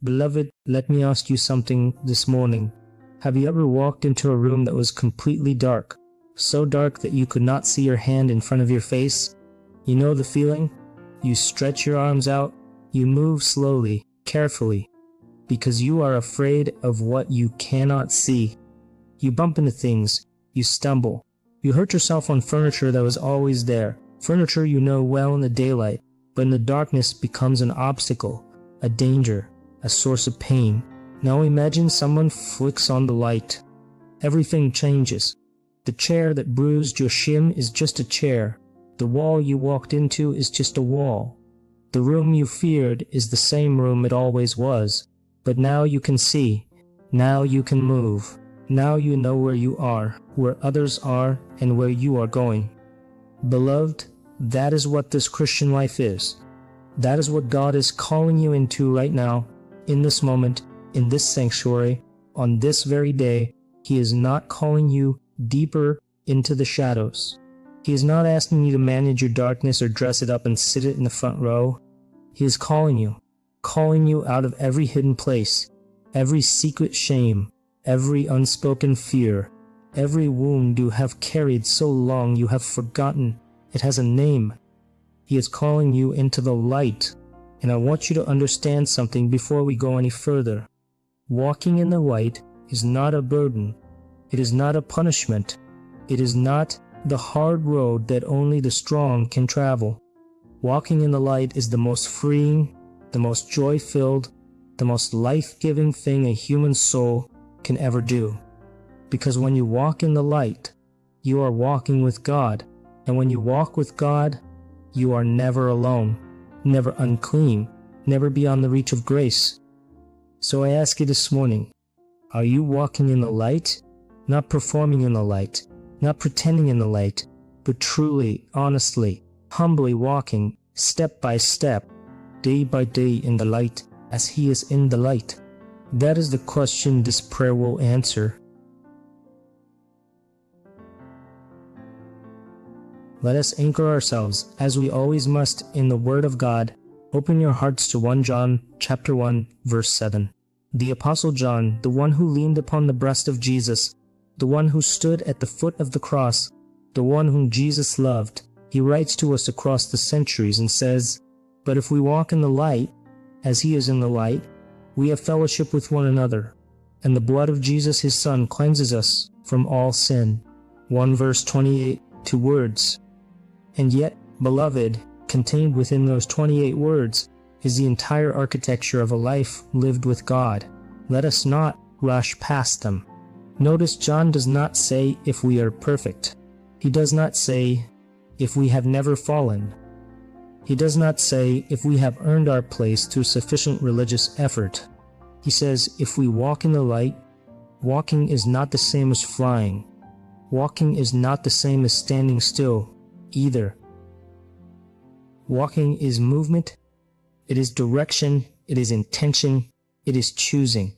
Beloved, let me ask you something this morning. Have you ever walked into a room that was completely dark, so dark that you could not see your hand in front of your face? You know the feeling? You stretch your arms out, you move slowly, carefully, because you are afraid of what you cannot see. You bump into things, you stumble, you hurt yourself on furniture that was always there, furniture you know well in the daylight, but in the darkness becomes an obstacle, a danger, a source of pain. Now imagine someone flicks on the light. Everything changes. The chair that bruised your shin is just a chair. The wall you walked into is just a wall. The room you feared is the same room it always was. But now you can see. Now you can move. Now you know where you are, where others are, and where you are going. Beloved, that is what this Christian life is. That is what God is calling you into right now, in this moment, in this sanctuary, on this very day. He is not calling you deeper into the shadows. He is not asking you to manage your darkness or dress it up and sit it in the front row. He is calling you out of every hidden place, every secret shame, every unspoken fear, every wound you have carried so long you have forgotten it has a name. He is calling you into the light, and I want you to understand something before we go any further. Walking in the light is not a burden. It is not a punishment. It is not the hard road that only the strong can travel. Walking in the light is the most freeing, the most joy-filled, the most life-giving thing a human soul can ever do. Because when you walk in the light, you are walking with God. And when you walk with God, you are never alone, never unclean, never beyond the reach of grace. So I ask you this morning, are you walking in the light? Not performing in the light, not pretending in the light, but truly, honestly, humbly walking, step by step, day by day in the light, as He is in the light? That is the question this prayer will answer. Let us anchor ourselves, as we always must, in the Word of God. Open your hearts to 1 John chapter 1, verse 7. The Apostle John, the one who leaned upon the breast of Jesus, the one who stood at the foot of the cross, the one whom Jesus loved, he writes to us across the centuries and says, "But if we walk in the light, as He is in the light, we have fellowship with one another, and the blood of Jesus His Son cleanses us from all sin." 1 verse 28, 2 words. And yet, beloved, contained within those 28 words is the entire architecture of a life lived with God. Let us not rush past them. Notice John does not say if we are perfect. He does not say if we have never fallen. He does not say if we have earned our place through sufficient religious effort. He says if we walk in the light, walking is not the same as flying. Walking is not the same as standing still either. Walking is movement, it is direction, it is intention, it is choosing.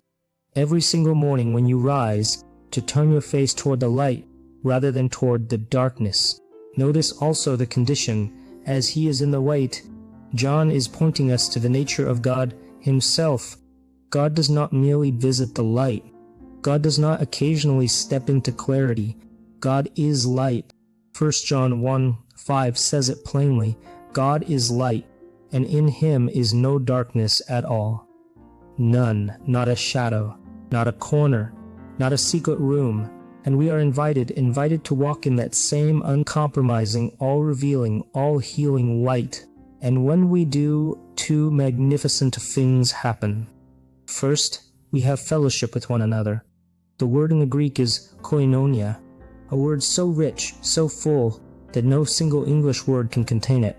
Every single morning when you rise, to turn your face toward the light rather than toward the darkness. Notice also the condition, as He is in the light. John is pointing us to the nature of God Himself. God does not merely visit the light. God does not occasionally step into clarity. God is light. 1 John 1:5 says it plainly. God is light, and in Him is no darkness at all. None, not a shadow, not a corner, not a secret room. And we are invited to walk in that same uncompromising, all-revealing, all-healing light. And when we do, two magnificent things happen. First, we have fellowship with one another. The word in the Greek is koinonia, a word so rich, so full, that no single English word can contain it.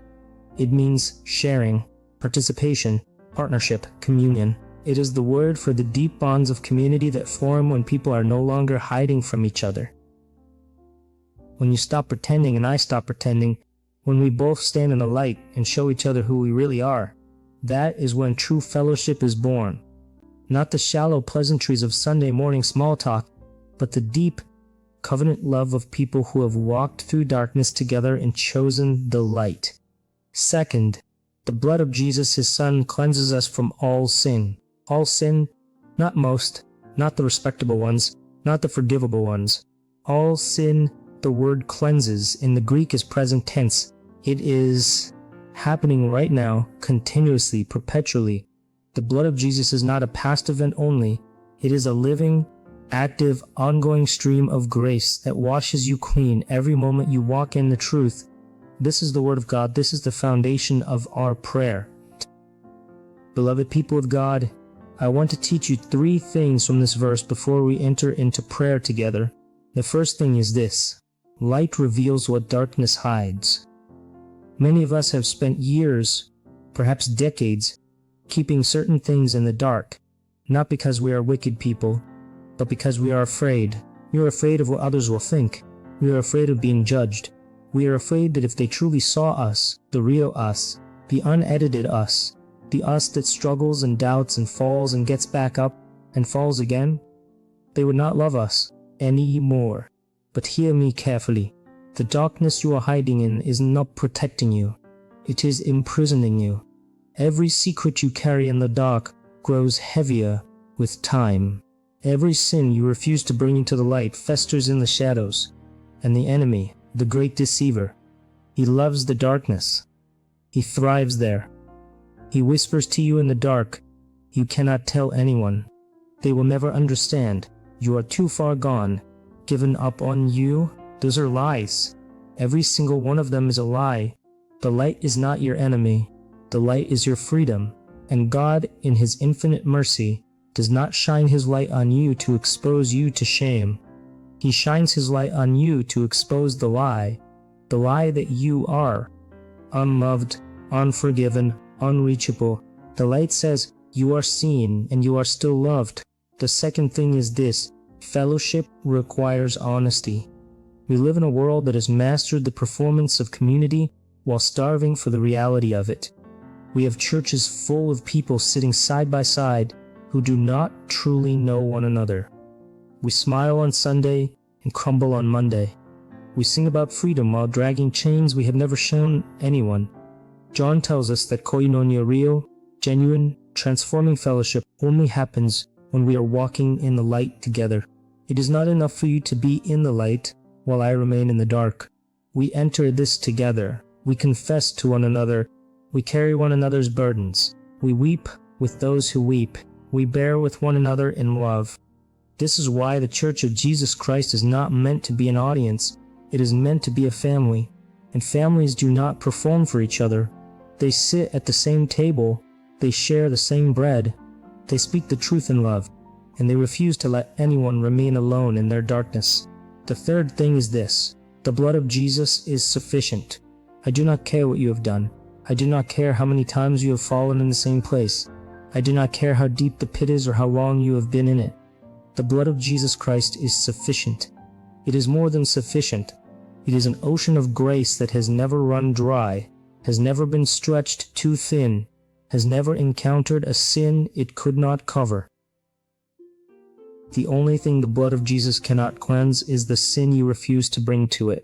It means sharing, participation, partnership, communion. It is the word for the deep bonds of community that form when people are no longer hiding from each other. When you stop pretending and I stop pretending, when we both stand in the light and show each other who we really are, that is when true fellowship is born. Not the shallow pleasantries of Sunday morning small talk, but the deep, covenant love of people who have walked through darkness together and chosen the light. Second, the blood of Jesus His Son cleanses us from all sin. All sin, not most, not the respectable ones, not the forgivable ones. All sin, the word cleanses in the Greek is present tense. It is happening right now, continuously, perpetually. The blood of Jesus is not a past event only. It is a living, active, ongoing stream of grace that washes you clean every moment you walk in the truth. This is the Word of God. This is the foundation of our prayer. Beloved people of God, I want to teach you 3 things from this verse before we enter into prayer together. The first thing is this: light reveals what darkness hides. Many of us have spent years, perhaps decades, keeping certain things in the dark, not because we are wicked people, but because we are afraid. We are afraid of what others will think. We are afraid of being judged. We are afraid that if they truly saw us, the real us, the unedited us, the us that struggles and doubts and falls and gets back up and falls again, they would not love us anymore. But hear me carefully. The darkness you are hiding in is not protecting you. It is imprisoning you. Every secret you carry in the dark grows heavier with time. Every sin you refuse to bring into the light festers in the shadows. And the enemy, the great deceiver, he loves the darkness. He thrives there. He whispers to you in the dark. You cannot tell anyone. They will never understand. You are too far gone. Given up on you. Those are lies. Every single one of them is a lie. The light is not your enemy. The light is your freedom. And God, in His infinite mercy, does not shine His light on you to expose you to shame. He shines His light on you to expose the lie that you are unloved, unforgiven, unreachable. The light says you are seen and you are still loved. The second thing is this: fellowship requires honesty. We live in a world that has mastered the performance of community while starving for the reality of it. We have churches full of people sitting side by side who do not truly know one another. We smile on Sunday and crumble on Monday. We sing about freedom while dragging chains we have never shown anyone. John tells us that koinonia, real, genuine, transforming fellowship only happens when we are walking in the light together. It is not enough for you to be in the light while I remain in the dark. We enter this together. We confess to one another. We carry one another's burdens. We weep with those who weep. We bear with one another in love. This is why the Church of Jesus Christ is not meant to be an audience. It is meant to be a family. And families do not perform for each other. They sit at the same table. They share the same bread. They speak the truth in love. And they refuse to let anyone remain alone in their darkness. The third thing is this: the blood of Jesus is sufficient. I do not care what you have done. I do not care how many times you have fallen in the same place. I do not care how deep the pit is or how long you have been in it. The blood of Jesus Christ is sufficient. It is more than sufficient. It is an ocean of grace that has never run dry, has never been stretched too thin, has never encountered a sin it could not cover. The only thing the blood of Jesus cannot cleanse is the sin you refuse to bring to it.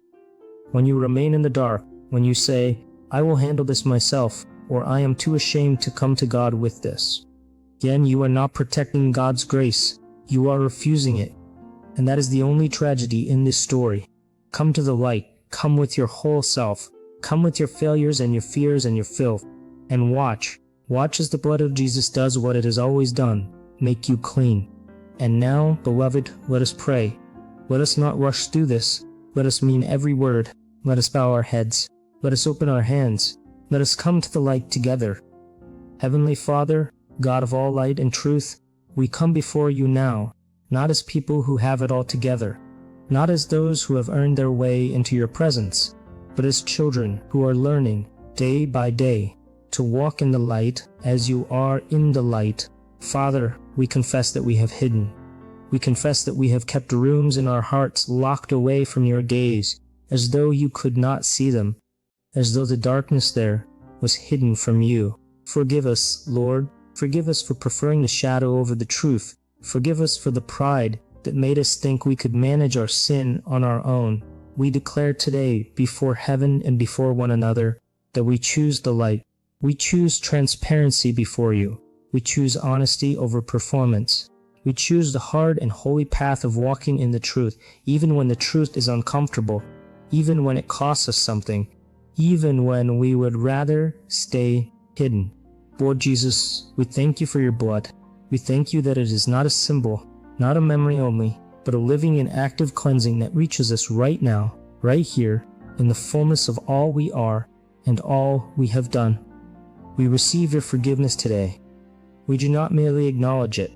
When you remain in the dark, when you say, I will handle this myself, or I am too ashamed to come to God with this, again, you are not protecting God's grace. You are refusing it. And that is the only tragedy in this story. Come to the light. Come with your whole self. Come with your failures and your fears and your filth. And watch. Watch as the blood of Jesus does what it has always done. Make you clean. And now, beloved, let us pray. Let us not rush through this. Let us mean every word. Let us bow our heads. Let us open our hands. Let us come to the light together. Heavenly Father, God of all light and truth, we come before you now, not as people who have it all together, not as those who have earned their way into your presence, but as children who are learning, day by day, to walk in the light as you are in the light. Father, we confess that we have hidden. We confess that we have kept rooms in our hearts locked away from your gaze, as though you could not see them, as though the darkness there was hidden from you. Forgive us, Lord. Forgive us for preferring the shadow over the truth. Forgive us for the pride that made us think we could manage our sin on our own. We declare today, before heaven and before one another, that we choose the light. We choose transparency before you. We choose honesty over performance. We choose the hard and holy path of walking in the truth, even when the truth is uncomfortable, even when it costs us something, even when we would rather stay hidden. Lord Jesus, we thank you for your blood. We thank you that it is not a symbol, not a memory only, but a living and active cleansing that reaches us right now, right here, in the fullness of all we are and all we have done. We receive your forgiveness today. We do not merely acknowledge it.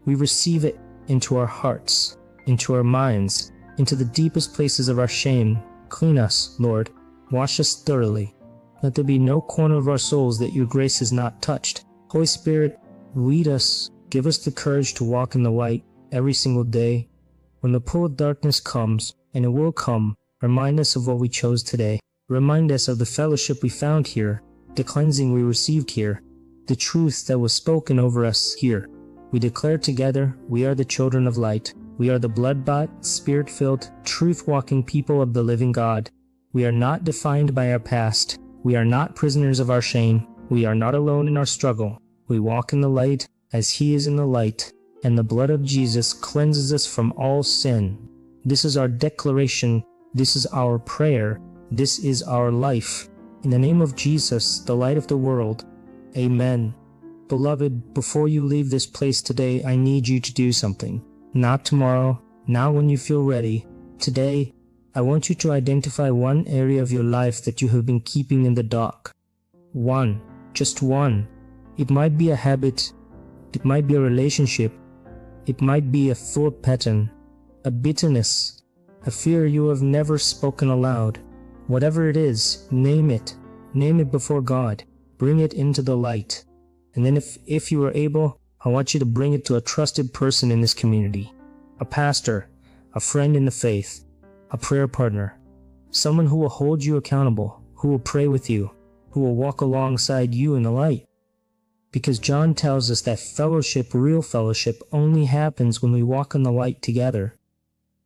We receive it into our hearts, into our minds, into the deepest places of our shame. Clean us, Lord. Wash us thoroughly. Let there be no corner of our souls that your grace has not touched. Holy Spirit, lead us. Give us the courage to walk in the light every single day. When the pull of darkness comes, and it will come, remind us of what we chose today. Remind us of the fellowship we found here, the cleansing we received here, the truth that was spoken over us here. We declare together, we are the children of light. We are the blood-bought, spirit-filled, truth-walking people of the living God. We are not defined by our past. We are not prisoners of our shame. We are not alone in our struggle. We walk in the light as He is in the light, and the blood of Jesus cleanses us from all sin. This is our declaration. This is our prayer. This is our life. In the name of Jesus, the light of the world. Amen. Beloved, before you leave this place today, I need you to do something. Not tomorrow, not when you feel ready. Today, I want you to identify one area of your life that you have been keeping in the dark. One. Just one. It might be a habit. It might be a relationship. It might be a thought pattern, a bitterness, a fear you have never spoken aloud. Whatever it is, name it. Name it before God. Bring it into the light. And then if you are able, I want you to bring it to a trusted person in this community. A pastor, a friend in the faith, a prayer partner, someone who will hold you accountable, who will pray with you, who will walk alongside you in the light. Because John tells us that fellowship, real fellowship, only happens when we walk in the light together.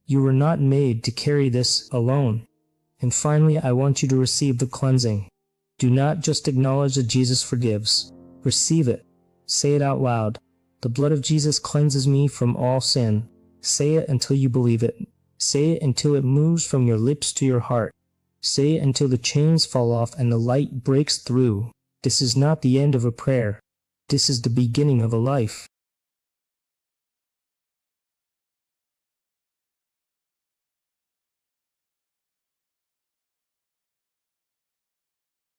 You were not made to carry this alone. And finally, I want you to receive the cleansing. Do not just acknowledge that Jesus forgives. Receive it. Say it out loud. The blood of Jesus cleanses me from all sin. Say it until you believe it. Say it until it moves from your lips to your heart. Say it until the chains fall off and the light breaks through. This is not the end of a prayer. This is the beginning of a life.